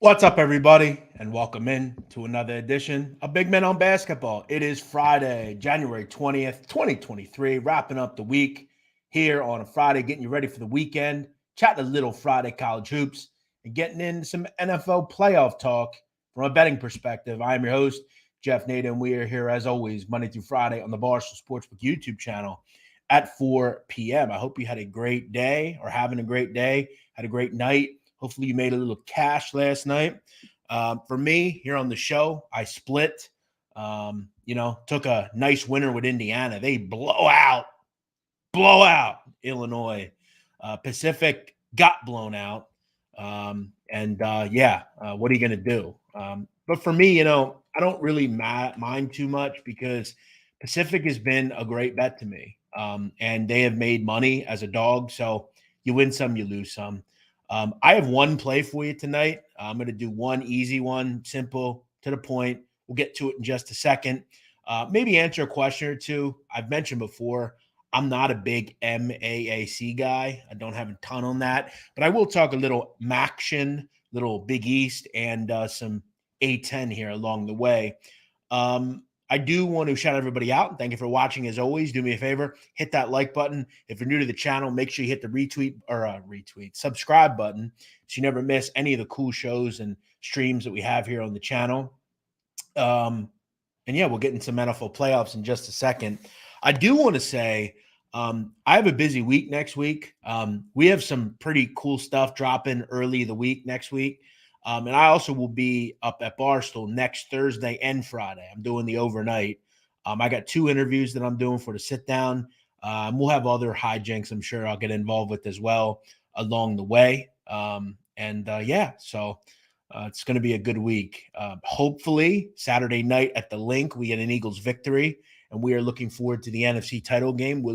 What's up, everybody, and welcome in to another edition of Big Men on Basketball. It is Friday, January 20th, 2023, wrapping up the week here on a Friday, getting you ready for the weekend, chatting a little Friday college hoops, and getting into some NFL playoff talk from a betting perspective. I am your host, Jeff Nadu, and we are here, as always, Monday through Friday on the Barstool Sportsbook YouTube channel at 4 p.m. I hope you had a great day or having a great day, had a great night. Hopefully you made a little cash last night. For me, here on the show, I split. Took a nice winner with Indiana. They blow out Illinois. Pacific got blown out. What are you going to do? But for me, I don't really mind too much because Pacific has been a great bet to me. And they have made money as a dog. So you win some, you lose some. I have one play for you tonight. I'm going to do one easy one, simple, to the point. We'll get to it in just a second. Maybe answer a question or two. I've mentioned before, I'm not a big MAAC guy. I don't have a ton on that, but I will talk a little Maction, little Big East, and some A10 here along the way. I do want to shout everybody out. Thank you for watching. As always, do me a favor, hit that like button. If you're new to the channel, make sure you hit the subscribe button so you never miss any of the cool shows and streams that we have here on the channel. We'll get in some NFL playoffs in just a second. I do want to say I have a busy week next week. We have some pretty cool stuff dropping early the week next week. And I also will be up at Barstool next Thursday and Friday. I'm doing the overnight. I got 2 interviews that I'm doing for the sit down. We'll have other hijinks I'm sure I'll get involved with as well along the way. So it's going to be a good week. Hopefully, Saturday night at the Link, we get an Eagles victory, and we are looking forward to the NFC title game.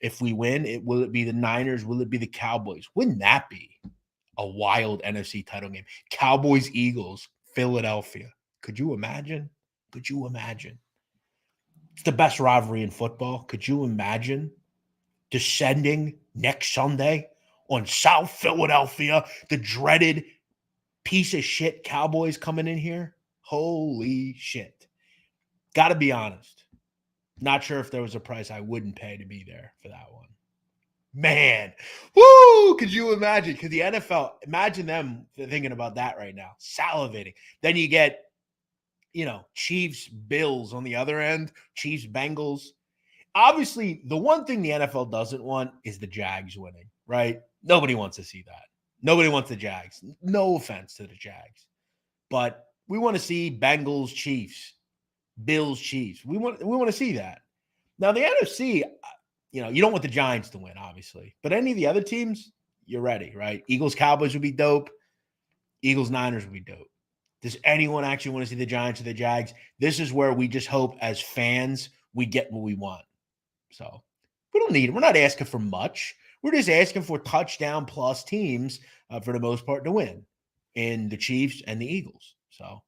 If we win, will it be the Niners? Will it be the Cowboys? Wouldn't that be a wild NFC title game? Cowboys, Eagles, Philadelphia. Could you imagine? It's the best rivalry in football. Could you imagine descending next Sunday on South Philadelphia, the dreaded piece of shit Cowboys coming in here? Holy shit. Got to be honest. Not sure if there was a price I wouldn't pay to be there for that one. Man, woo! Could you imagine? Because the NFL, imagine them thinking about that right now, salivating. Then you get, Chiefs, Bills on the other end, Chiefs, Bengals. Obviously, the one thing the NFL doesn't want is the Jags winning, right? Nobody wants to see that. Nobody wants the Jags. No offense to the Jags. But we want to see Bengals, Chiefs, Bills, Chiefs. We want to see that. Now, the NFC, you don't want the Giants to win, obviously. But any of the other teams, you're ready, right? Eagles, Cowboys would be dope. Eagles, Niners would be dope. Does anyone actually want to see the Giants or the Jags? This is where we just hope as fans we get what we want. So we don't need it. We're not asking for much. We're just asking for touchdown plus teams for the most part to win in the Chiefs and the Eagles. So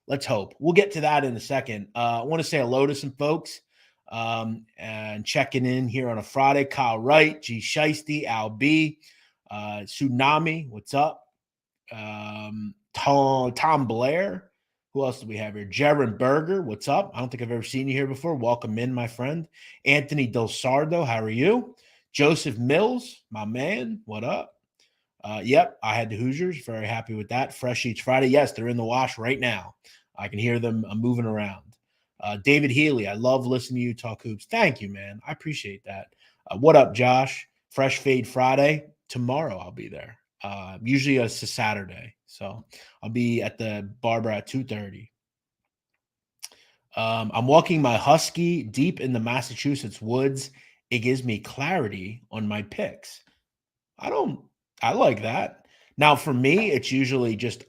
let's hope. We'll get to that in a second. I want to say hello to some folks. And checking in here on a Friday. Kyle Wright, G. Shiesty, Al B, Tsunami, what's up? Tom Blair. Who else do we have here? Jaron Berger, what's up? I don't think I've ever seen you here before. Welcome in, my friend. Anthony Del Sardo, how are you? Joseph Mills, my man, what up? Yep, I had the Hoosiers. Very happy with that. Fresh Eats Friday. Yes, they're in the wash right now. I can hear them moving around. David Healy, I love listening to you talk hoops. Thank you, man. I appreciate that. What up, Josh? Fresh Fade Friday. Tomorrow I'll be there. Usually it's a Saturday. So I'll be at the Barber at 2:30. I'm walking my husky deep in the Massachusetts woods. It gives me clarity on my picks. I like that. Now, for me, it's usually just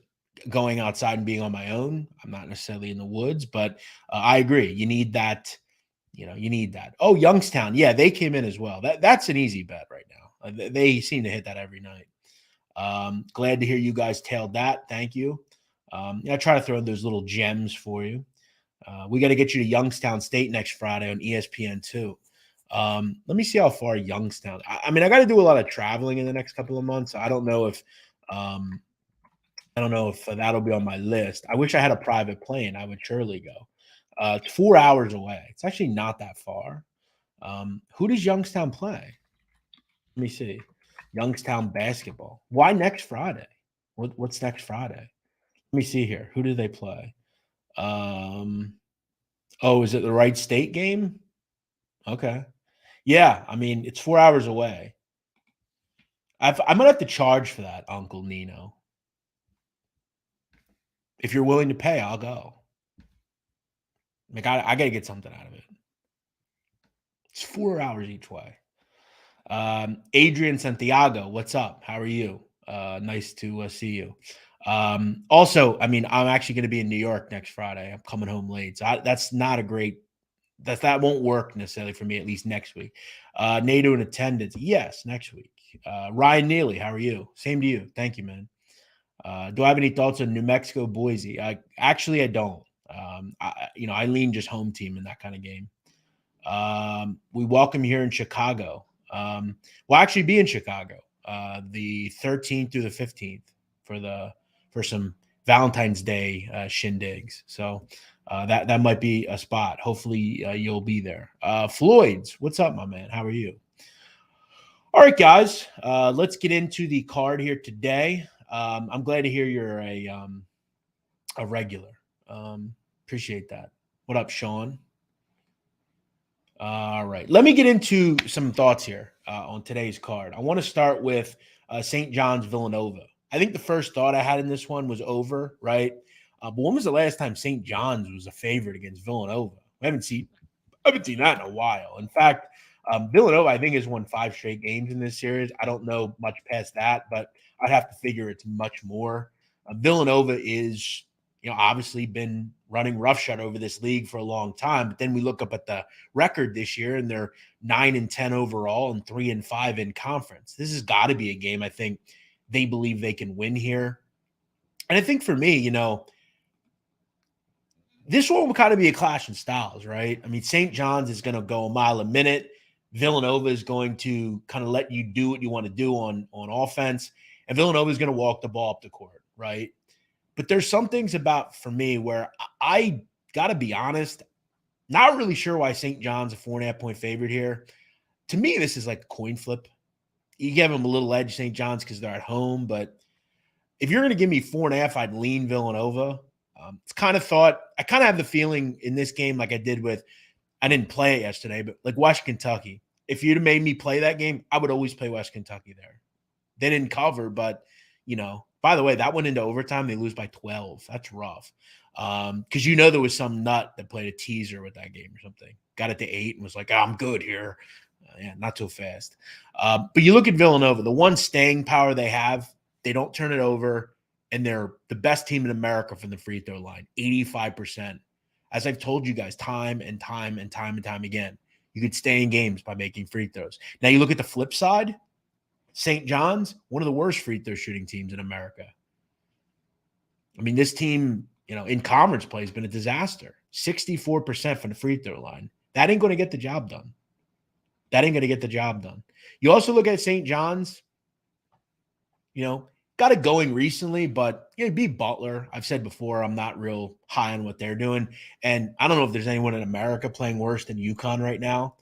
going outside and being on my own. I'm not necessarily in the woods, but I agree. You need that. You need that. Oh, Youngstown. Yeah, they came in as well. That's an easy bet right now. They seem to hit that every night. Glad to hear you guys tailed that. Thank you. I try to throw in those little gems for you. We got to get you to Youngstown State next Friday on ESPN2. Let me see how far Youngstown. I got to do a lot of traveling in the next couple of months. I don't know if I don't know if that'll be on my list. I wish I had a private plane. I would surely go. It's 4 hours away. It's actually not that far. Who does Youngstown play? Let me see. Youngstown basketball. Why next Friday? What's next Friday? Let me see here. Who do they play? Um, oh, is it the Wright State game? Okay. Yeah, I mean, it's 4 hours away. I'm gonna have to charge for that, Uncle Nino. If you're willing to pay, I'll go. Like I gotta get something out of it. It's 4 hours each way. Adrian Santiago, what's up? How are you? Nice to see you. Also, I mean, I'm actually going to be in New York next Friday. I'm coming home late, so that's not a great. That won't work necessarily for me at least next week. Nadu in attendance, yes, next week. Ryan Neely, how are you? Same to you. Thank you, man. Do I have any thoughts on New Mexico, Boise? Actually, I don't. I lean just home team in that kind of game. We welcome here in Chicago. We'll actually be in Chicago the 13th through the 15th for some Valentine's Day shindigs. So that might be a spot. Hopefully you'll be there. Floyd's, what's up, my man? How are you? All right, guys. Let's get into the card here today. I'm glad to hear you're a regular. Appreciate that. What up, Sean? All right. Let me get into some thoughts here on today's card. I want to start with St. John's Villanova. I think the first thought I had in this one was over, right? But when was the last time St. John's was a favorite against Villanova? I haven't seen that in a while. In fact, Villanova, I think, has won 5 straight games in this series. I don't know much past that, but I'd have to figure it's much more. Villanova is, obviously been running roughshod over this league for a long time. But then we look up at the record this year, and they're 9-10 overall and 3-5 in conference. This has got to be a game I think they believe they can win here. And I think for me, this one will kind of be a clash in styles, right? I mean, St. John's is going to go a mile a minute. Villanova is going to kind of let you do what you want to do on offense. And Villanova is going to walk the ball up the court, right? But there's some things about, for me, where I got to be honest, not really sure why St. John's a 4.5-point favorite here. To me, this is like a coin flip. You give them a little edge, St. John's, because they're at home. But if you're going to give me 4.5, I'd lean Villanova. It's kind of thought, I kind of have the feeling in this game like I did with, I didn't play it yesterday, but like West Kentucky. If you'd have made me play that game, I would always play West Kentucky there. They didn't cover, but, by the way, that went into overtime. They lose by 12. That's rough. Because there was some nut that played a teaser with that game or something. Got it to 8 and was like, I'm good here. Yeah, not so fast. But you look at Villanova, the one staying power they have, they don't turn it over, and they're the best team in America from the free throw line, 85%. As I've told you guys time and time and time and time again, you could stay in games by making free throws. Now you look at the flip side, St. John's, one of the worst free throw shooting teams in America. I mean, this team, in conference play has been a disaster. 64% from the free throw line. That ain't going to get the job done. You also look at St. John's, got it going recently, but beat Butler. I've said before, I'm not real high on what they're doing. And I don't know if there's anyone in America playing worse than UConn right now.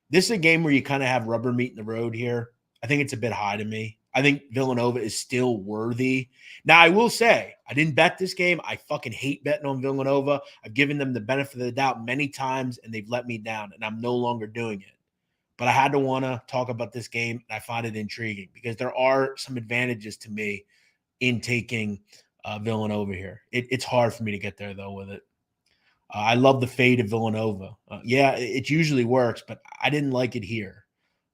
This is a game where you kind of have rubber meet in the road here. I think it's a bit high to me. I think Villanova is still worthy. Now, I will say, I didn't bet this game. I fucking hate betting on Villanova. I've given them the benefit of the doubt many times, and they've let me down, and I'm no longer doing it. But I had to want to talk about this game, and I find it intriguing because there are some advantages to me in taking Villanova here. It's hard for me to get there, though, with it. I love the fade of Villanova. It usually works, but I didn't like it here.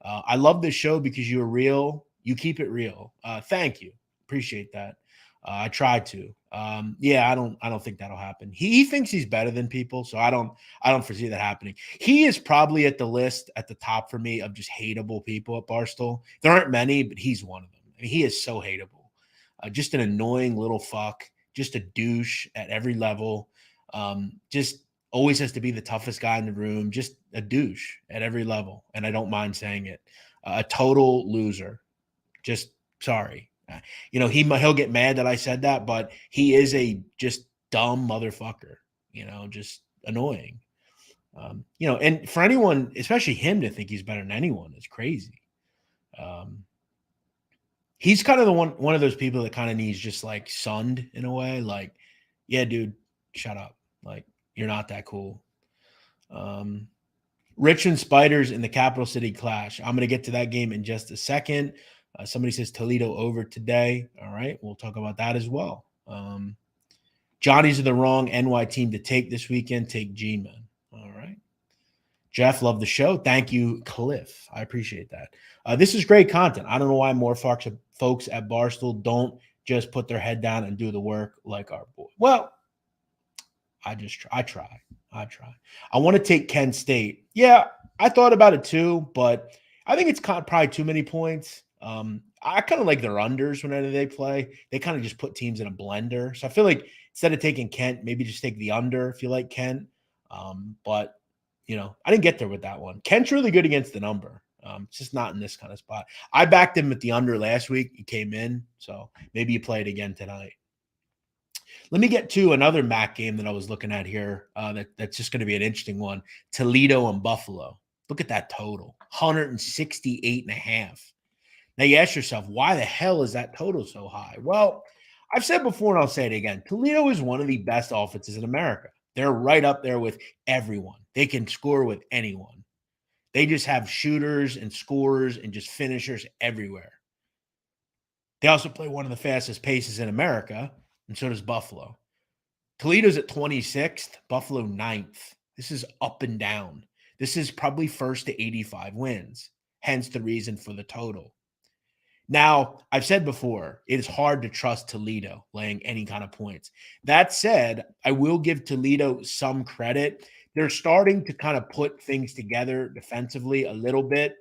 I love this show because you're real. You keep it real. Thank you. Appreciate that. I try to. I don't think that'll happen. He thinks he's better than people, so I don't foresee that happening. He is probably at the list at the top for me of just hateable people at Barstool. There aren't many, but he's one of them. I mean, he is so hateable. Just an annoying little fuck, just a douche at every level. Just always has to be the toughest guy in the room, just a douche at every level. And I don't mind saying it. A total loser. Just sorry. He'll get mad that I said that, but he is a just dumb motherfucker. Just annoying. And for anyone, especially him, to think he's better than anyone is crazy. He's kind of one of those people that kind of needs just like sunned in a way. Like, yeah, dude, shut up. Like, you're not that cool. Richmond Spiders in the Capital City Clash. I'm going to get to that game in just a second. Somebody says Toledo over today. All right, we'll talk about that as well. Johnny's are the wrong NY team to take this weekend. Take G-Men. All right. Jeff, love the show. Thank you, Cliff. I appreciate that. This is great content. I don't know why more folks at Barstool don't just put their head down and do the work like our boy. Well, I try. I want to take Kent State. Yeah, I thought about it too, but I think it's probably too many points. I kind of like their unders whenever they play. They kind of just put teams in a blender. So I feel like instead of taking Kent, maybe just take the under if you like Kent. But I didn't get there with that one. Kent's really good against the number. It's just not in this kind of spot. I backed him with the under last week. He came in, so maybe you play it again tonight. Let me get to another MAC game that I was looking at here. That's just going to be an interesting one. Toledo and Buffalo. Look at that total, 168.5. Now you ask yourself, why the hell is that total so high? Well, I've said before and I'll say it again. Toledo is one of the best offenses in America. They're right up there with everyone. They can score with anyone. They just have shooters and scorers and just finishers everywhere. They also play one of the fastest paces in America, and so does Buffalo. Toledo's at 26th, Buffalo 9th. This is up and down. This is probably first to 85 wins, hence the reason for the total. Now, I've said before, it is hard to trust Toledo laying any kind of points. That said, I will give Toledo some credit. They're starting to kind of put things together defensively a little bit,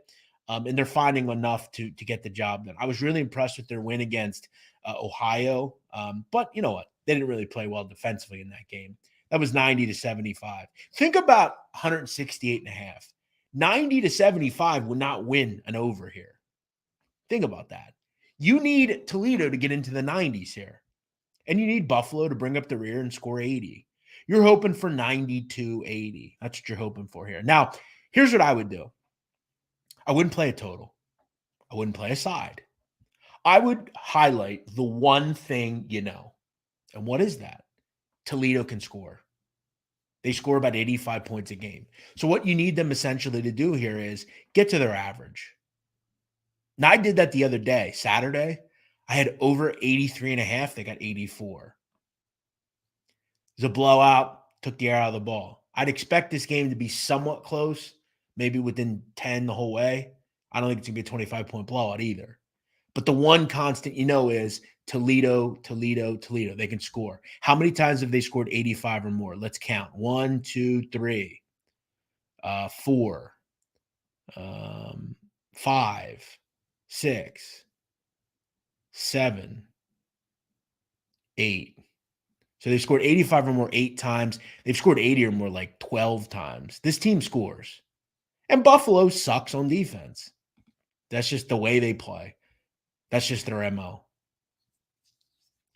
and they're finding enough to get the job done. I was really impressed with their win against Ohio, but you know what? They didn't really play well defensively in that game. That was 90-75. Think about 168.5. 90-75 would not win an over here. Think about that. You need Toledo to get into the 90s here. And you need Buffalo to bring up the rear and score 80. You're hoping for 92-80. That's what you're hoping for here. Now, here's what I would do. I wouldn't play a total. I wouldn't play a side. I would highlight the one thing you know. And what is that? Toledo can score. They score about 85 points a game. So what you need them essentially to do here is get to their average. Now, I did that the other day, Saturday. I had over 83.5. They got 84. It was a blowout, took the air out of the ball. I'd expect this game to be somewhat close, maybe within 10 the whole way. I don't think it's going to be a 25-point blowout either. But the one constant is Toledo. They can score. How many times have they scored 85 or more? Let's count. 1, 2, 3, 4, 5, 6, 7, 8. So they've scored 85 or more 8 times. They've scored 80 or more like 12 times. This team scores. And Buffalo sucks on defense. That's just the way they play. That's just their MO.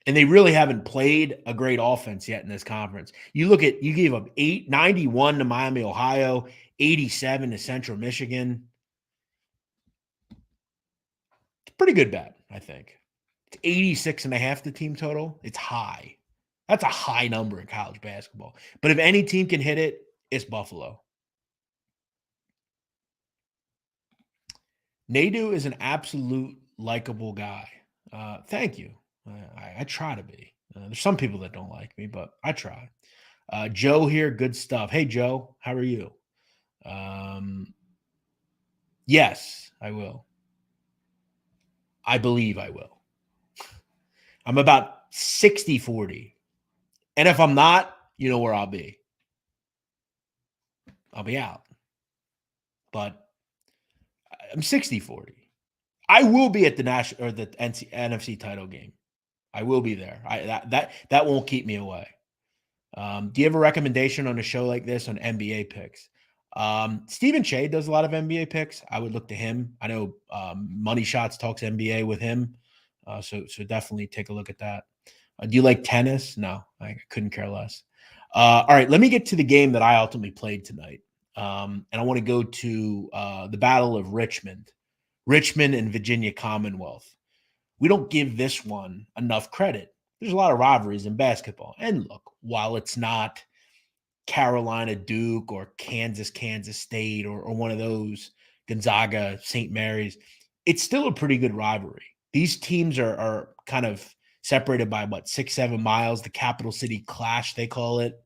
And they really haven't played a great offense yet in this conference. You gave up 91 to Miami, Ohio, 87 to Central Michigan. Pretty good bet, I think. It's 86.5 the team total. It's high. That's a high number in college basketball. But if any team can hit it, it's Buffalo. Nadu is an absolute likable guy. Thank you. I try to be. There's some people that don't like me, but I try. Joe here, good stuff. Hey, Joe, how are you? Yes, I will. I believe I will. I'm about 60-40. And if I'm not, you know where I'll be. I'll be out. But I'm 60-40. I will be at the national or the NFC title game. I will be there. That won't keep me away. Do you have a recommendation on a show like this on NBA picks? Stephen Shea does a lot of NBA picks. I would look to him. I know Money Shots talks NBA with him. So definitely take a look at that. Do you like tennis? No, I couldn't care less. All right, let me get to the game that I ultimately played tonight. And I want to go to the Battle of Richmond and Virginia Commonwealth. We don't give this one enough credit. There's a lot of rivalries in basketball. And look, while it's not Carolina Duke or Kansas State or one of those, Gonzaga St. Mary's, it's still a pretty good rivalry. These teams are kind of separated by what, 6-7 miles, the capital city clash, they call it.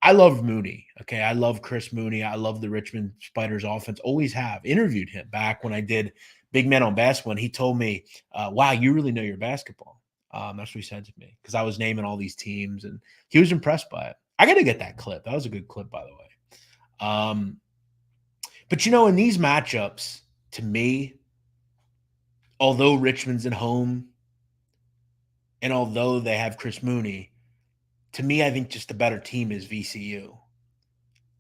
I love Mooney. Okay. I love Chris Mooney. I love the Richmond Spiders offense. Always have. Interviewed him back when I did Big Men on Basketball. And he told me, wow, you really know your basketball. That's what he said to me because I was naming all these teams and he was impressed by it. I got to get that clip. That was a good clip, by the way. But, in these matchups, to me, although Richmond's at home and although they have Chris Mooney, to me, I think just the better team is VCU.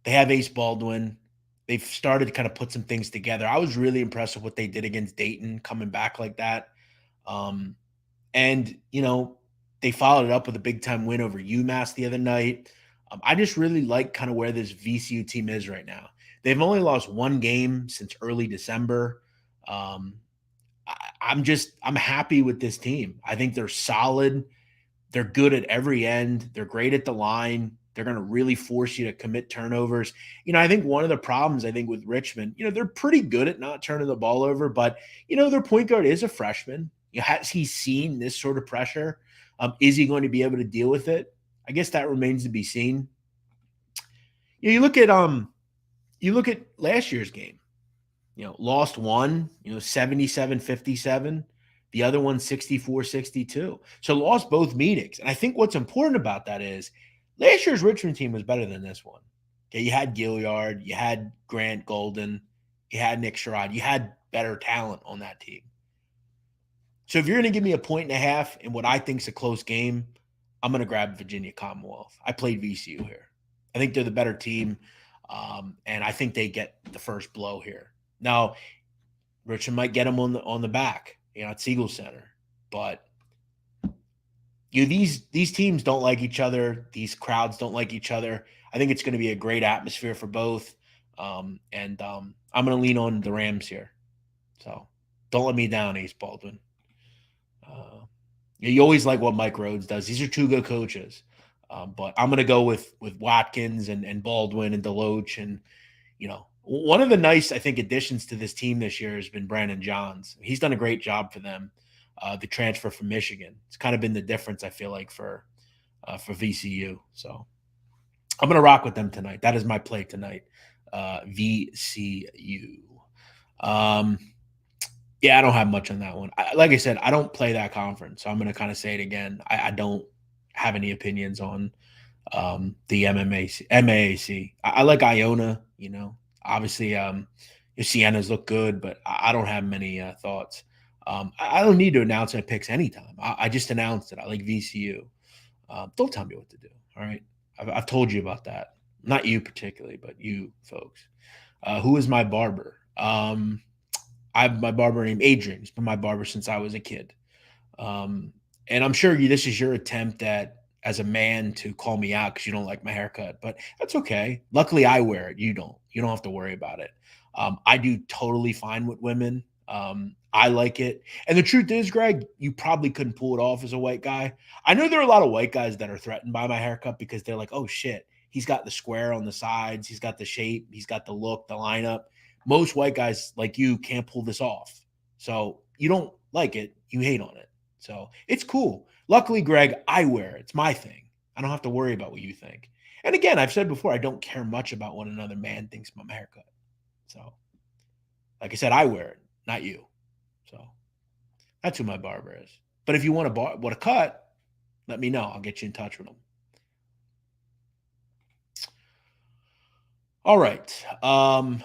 They have Ace Baldwin. They've started to kind of put some things together. I was really impressed with what they did against Dayton, coming back like that. And they followed it up with a big-time win over UMass the other night. I just really like kind of where this VCU team is right now. They've only lost one game since early December. I'm happy with this team. I think they're solid. They're good at every end. They're great at the line. They're going to really force you to commit turnovers. I think one of the problems, with Richmond, they're pretty good at not turning the ball over, but, their point guard is a freshman. Has he seen this sort of pressure? Is he going to be able to deal with it? I guess that remains to be seen. You look at last year's game. Lost one, 77-57. The other one, 64-62. So lost both meetings. And I think what's important about that is last year's Richmond team was better than this one. Okay, you had Gilliard, you had Grant Golden, you had Nick Sherrod. You had better talent on that team. So if you're going to give me a 1.5 in what I think is a close game, I'm going to grab Virginia Commonwealth. I played VCU here. I think they're the better team, and I think they get the first blow here. Now, Richmond might get them on the back, at Siegel Center, but these teams don't like each other. These crowds don't like each other. I think it's going to be a great atmosphere for both, and I'm going to lean on the Rams here. So don't let me down, Ace Baldwin. You always like what Mike Rhodes does. These are two good coaches. But I'm going to go with Watkins and Baldwin and Deloach. And, one of the nice, I think, additions to this team this year has been Brandon Johns. He's done a great job for them, the transfer from Michigan. It's kind of been the difference, I feel like, for VCU. So I'm going to rock with them tonight. That is my play tonight, VCU. Yeah, I don't have much on that one. Like I said, I don't play that conference, so I'm going to kind of say it again. I don't have any opinions on the MAAC. I like Iona, Obviously, Sienna's look good, but I don't have many thoughts. I don't need to announce my picks anytime. I just announced it. I like VCU. Don't tell me what to do, all right? I've told you about that. Not you particularly, but you folks. Who is my barber? I have my barber named Adrian. He's been my barber since I was a kid. And I'm sure this is your attempt as a man to call me out because you don't like my haircut, but that's okay. Luckily, I wear it. You don't. You don't have to worry about it. I do totally fine with women. I like it. And the truth is, Greg, you probably couldn't pull it off as a white guy. I know there are a lot of white guys that are threatened by my haircut because they're like, oh, shit, he's got the square on the sides. He's got the shape. He's got the look, the lineup. Most white guys like you can't pull this off. So you don't like it. You hate on it. So it's cool. Luckily, Greg, I wear it. It's my thing. I don't have to worry about what you think. And again, I've said before, I don't care much about what another man thinks about my haircut. So, like I said, I wear it, not you. So that's who my barber is. But if you want a cut, let me know. I'll get you in touch with him. All right. I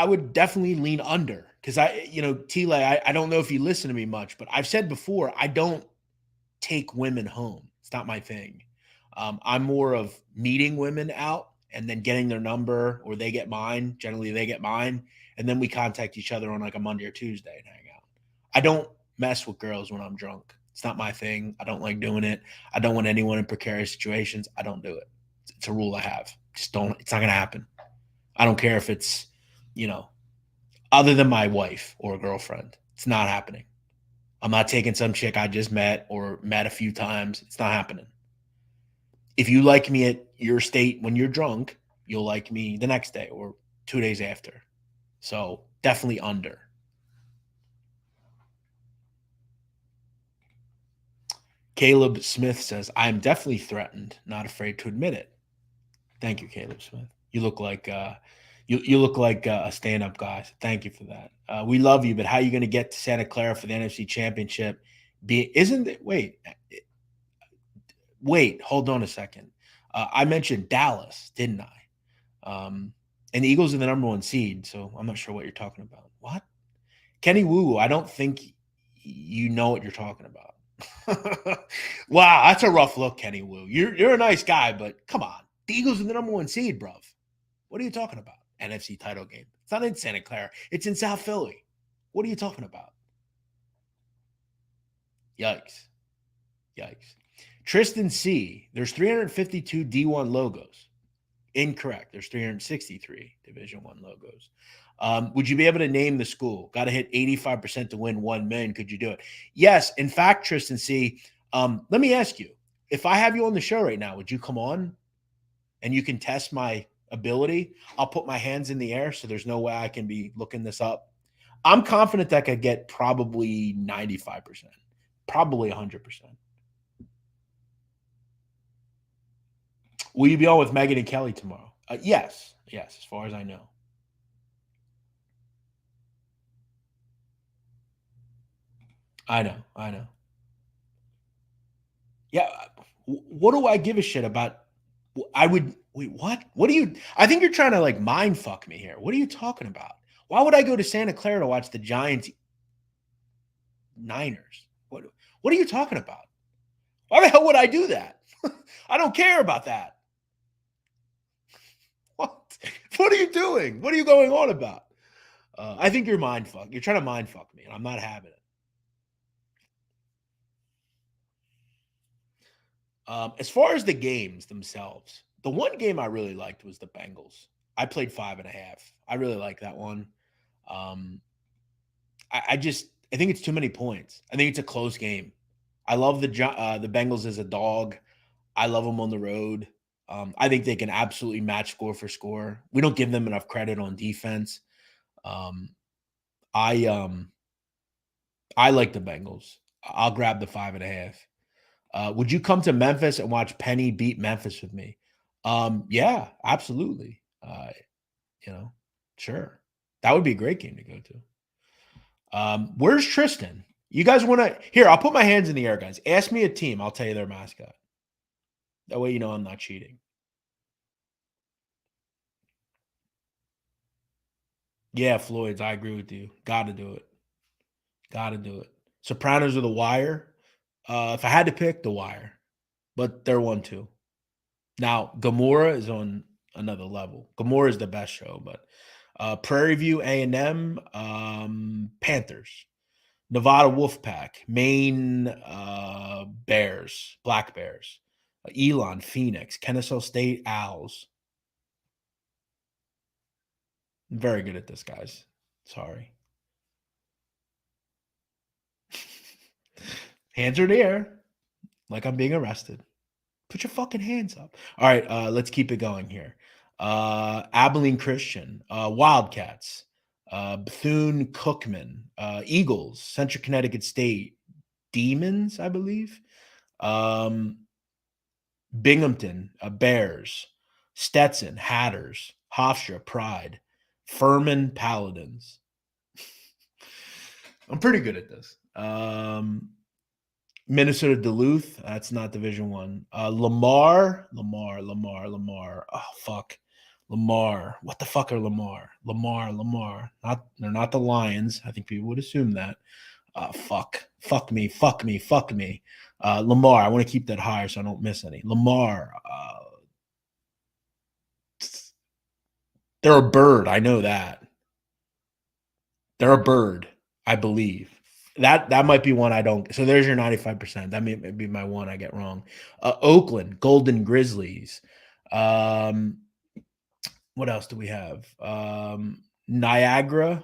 would definitely lean under because Tile, I don't know if you listen to me much, but I've said before, I don't take women home. It's not my thing. I'm more of meeting women out and then getting their number or they get mine. Generally, they get mine. And then we contact each other on like a Monday or Tuesday and hang out. I don't mess with girls when I'm drunk. It's not my thing. I don't like doing it. I don't want anyone in precarious situations. I don't do it. It's a rule I have. Just don't. It's not going to happen. I don't care if it's, you know, other than my wife or a girlfriend. It's not happening. I'm not taking some chick I just met or met a few times. It's not happening. If you like me at your state when you're drunk, you'll like me the next day or 2 days after. So definitely under. Caleb Smith says, I am definitely threatened, not afraid to admit it. Thank you, Caleb Smith. You look like you look like a stand-up guy. So thank you for that. We love you, but how are you going to get to Santa Clara for the NFC Championship? Isn't it? Wait, hold on a second. I mentioned Dallas, didn't I? And the Eagles are the number 1 seed, so I'm not sure what you're talking about. What? Kenny Wu, I don't think you know what you're talking about. Wow, that's a rough look, Kenny Wu. You're a nice guy, but come on. The Eagles are the number 1 seed, bruv. What are you talking about? NFC title game. It's not in Santa Clara. It's in South Philly. What are you talking about? Yikes. Yikes. Tristan C. There's 352 D1 logos. Incorrect. There's 363 Division I logos. Would you be able to name the school? Got to hit 85% to win 1 million. Could you do it? Yes. In fact, Tristan C., let me ask you, if I have you on the show right now, would you come on and you can test my ability? I'll put my hands in the air, so there's no way I can be looking this up. I'm confident that I could get probably 95%, probably 100%. Will you be on with Megan and Kelly tomorrow? Yes, as far as I know. I know. Yeah, what do I give a shit about? I would wait. What? What do you? I think you're trying to like mind fuck me here. What are you talking about? Why would I go to Santa Clara to watch the Giants Niners? What are you talking about? Why the hell would I do that? I don't care about that. What? What are you doing? What are you going on about? I think you're mind fuck. You're trying to mind fuck me, and I'm not having it. As far as the games themselves, the one game I really liked was the Bengals. I played 5.5. I really like that one. Um, I think it's too many points. I think it's a close game. I love the Bengals as a dog. I love them on the road. I think they can absolutely match score for score. We don't give them enough credit on defense. Um, I I like the Bengals. I'll grab the 5.5. Would you come to Memphis and watch Penny beat Memphis with me? Yeah, absolutely. Sure. That would be a great game to go to. Where's Tristan? You guys want to here? I'll put my hands in the air, guys. Ask me a team. I'll tell you their mascot. That way, you know I'm not cheating. Yeah, Floyd's. I agree with you. Got to do it. Got to do it. Sopranos or The Wire? If I had to pick, The Wire, but they're 1-2. Now, Gamora is on another level. Gamora is the best show, but Prairie View A&M, Panthers, Nevada Wolfpack, Maine Bears, Black Bears, Elon Phoenix, Kennesaw State Owls. I'm very good at this, guys. Sorry. Hands are in the air, like I'm being arrested. Put your fucking hands up. All right, let's keep it going here. Abilene Christian, Wildcats, Bethune Cookman, Eagles, Central Connecticut State, Demons, I believe. Binghamton, Bears, Stetson, Hatters, Hofstra, Pride, Furman, Paladins. I'm pretty good at this. Minnesota Duluth. That's not Division One. Lamar. Oh fuck. Lamar. What the fuck are Lamar? Lamar. They're not the Lions. I think people would assume that. Fuck. Fuck me. Lamar. I want to keep that higher so I don't miss any. Lamar. They're a bird. I know that. They're a bird, I believe. That might be one I don't. So there's your 95%. That may be my one I get wrong. Oakland Golden Grizzlies. Um, what else do we have? Niagara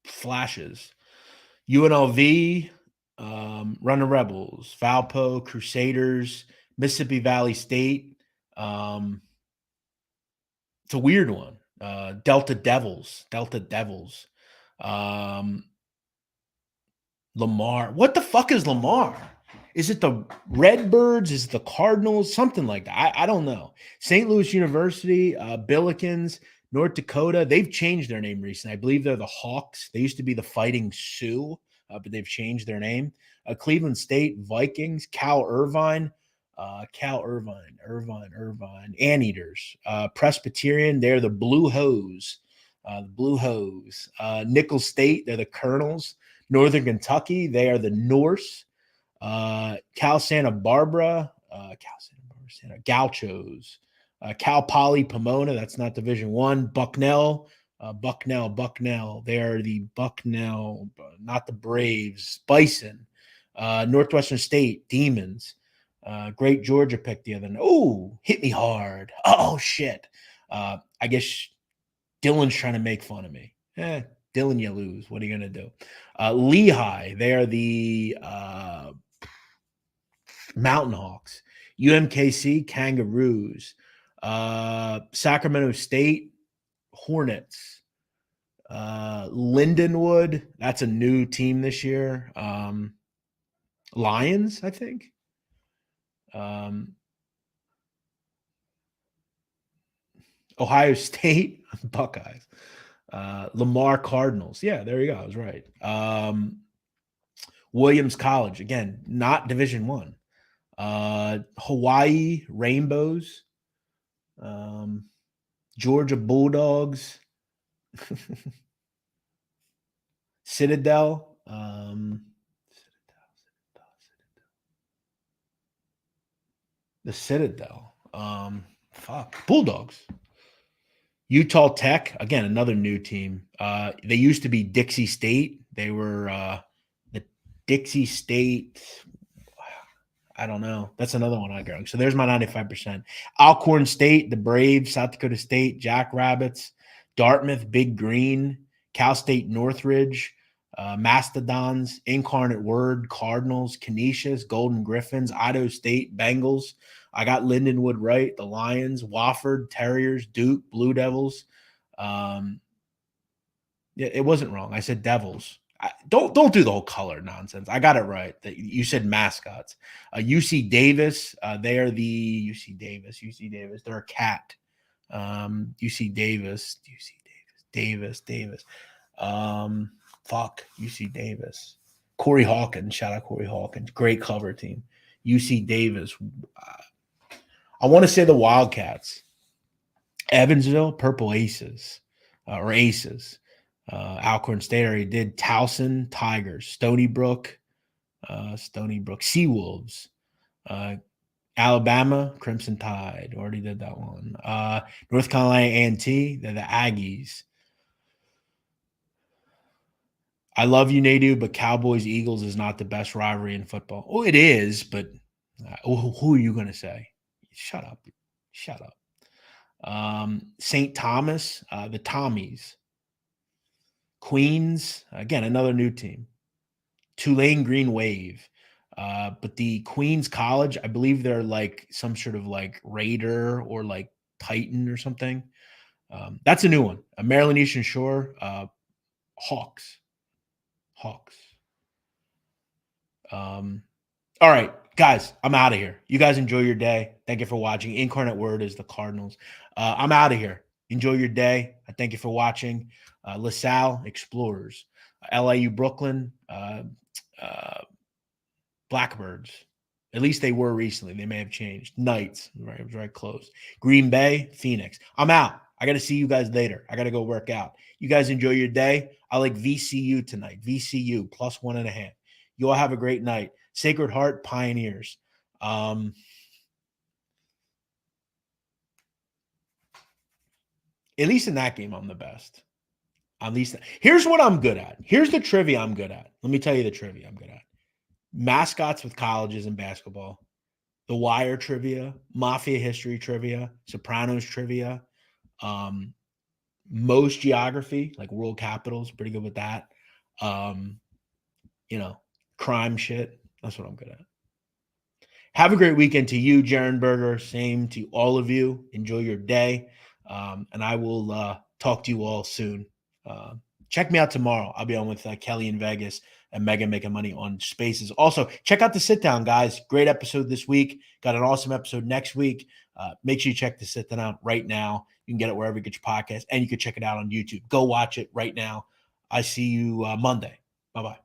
Flashes. UNLV, Running Rebels, Valpo, Crusaders, Mississippi Valley State. It's a weird one. Delta Devils. Um, Lamar. What the fuck is Lamar? Is it the Redbirds? Is it the Cardinals? Something like that. I don't know. St. Louis University, Billikens, North Dakota. They've changed their name recently. I believe they're the Hawks. They used to be the Fighting Sioux, but they've changed their name. Cleveland State, Vikings, Irvine, Anteaters, Presbyterian. They're the Blue Hose. Nicholls State, they're the Colonels. Northern Kentucky, they are the Norse. Cal Santa Barbara, Gauchos. Cal Poly Pomona, that's not Division One. Bucknell. They are the Bucknell, not the Braves. Bison. Northwestern State, Demons. Great Georgia pick the other night. Oh, hit me hard. Oh, shit. I guess Dylan's trying to make fun of me. Dylan, you lose. What are you going to do? Lehigh, they are the Mountain Hawks. UMKC, Kangaroos. Sacramento State, Hornets. Lindenwood, that's a new team this year. Lions, I think. Ohio State, Buckeyes. Lamar Cardinals. Yeah, there you go. I was right. Williams College, again, not Division One. Hawaii Rainbows. Georgia Bulldogs. Citadel. The Citadel. Bulldogs. Utah Tech, again, another new team. They used to be Dixie State. They were the Dixie State. I don't know. That's another one I got. So there's my 95%. Alcorn State, the Braves, South Dakota State, Jackrabbits, Dartmouth, Big Green, Cal State Northridge, Mastodons, Incarnate Word, Cardinals, Canisius, Golden Griffins, Idaho State, Bengals. I got Lindenwood right. The Lions, Wofford, Terriers, Duke, Blue Devils. Yeah, it wasn't wrong. I said Devils. Don't do the whole color nonsense. I got it right. You said mascots. UC Davis. They are the UC Davis. They're a cat. UC Davis. UC Davis. Corey Hawkins. Shout out Corey Hawkins. Great cover team. UC Davis. I want to say the Wildcats. Evansville, Purple Aces, or Aces. Alcorn State already did. Towson, Tigers. Stony Brook, Seawolves. Alabama, Crimson Tide. Already did that one. North Carolina A&T, they're the Aggies. I love you, Nadu, but Cowboys-Eagles is not the best rivalry in football. Oh, it is, but who are you going to say? Shut up. St. Thomas, the Tommies. Queens, again, another new team. Tulane Green Wave. But the Queens College, I believe they're like some sort of like Raider or like Titan or something. That's a new one. Maryland Eastern Shore, Hawks. All right, guys, I'm out of here. You guys enjoy your day. Thank you for watching. Incarnate Word is the Cardinals. I'm out of here. Enjoy your day. I thank you for watching. LaSalle Explorers, LIU Brooklyn, Blackbirds. At least they were recently. They may have changed. Knights, right? It was very close. Green Bay, Phoenix. I'm out. I got to see you guys later. I got to go work out. You guys enjoy your day. I like VCU tonight. VCU plus 1.5. You all have a great night. Sacred Heart Pioneers. At least in that game, I'm the best. At least here's what I'm good at. Here's the trivia I'm good at. Let me tell you the trivia I'm good at. Mascots with colleges and basketball, The Wire trivia, Mafia history trivia, Sopranos trivia, um, most geography, like world capitals, pretty good with that. Um, crime shit. That's what I'm good at. Have a great weekend to you, Jaron Berger. Same to all of you. Enjoy your day. And I will talk to you all soon. Check me out tomorrow. I'll be on with Kelly in Vegas and Megan Making Money on Spaces. Also, check out the Sit Down, guys. Great episode this week. Got an awesome episode next week. Make sure you check the Sit Down out right now. You can get it wherever you get your podcast, and you can check it out on YouTube. Go watch it right now. I see you Monday. Bye-bye.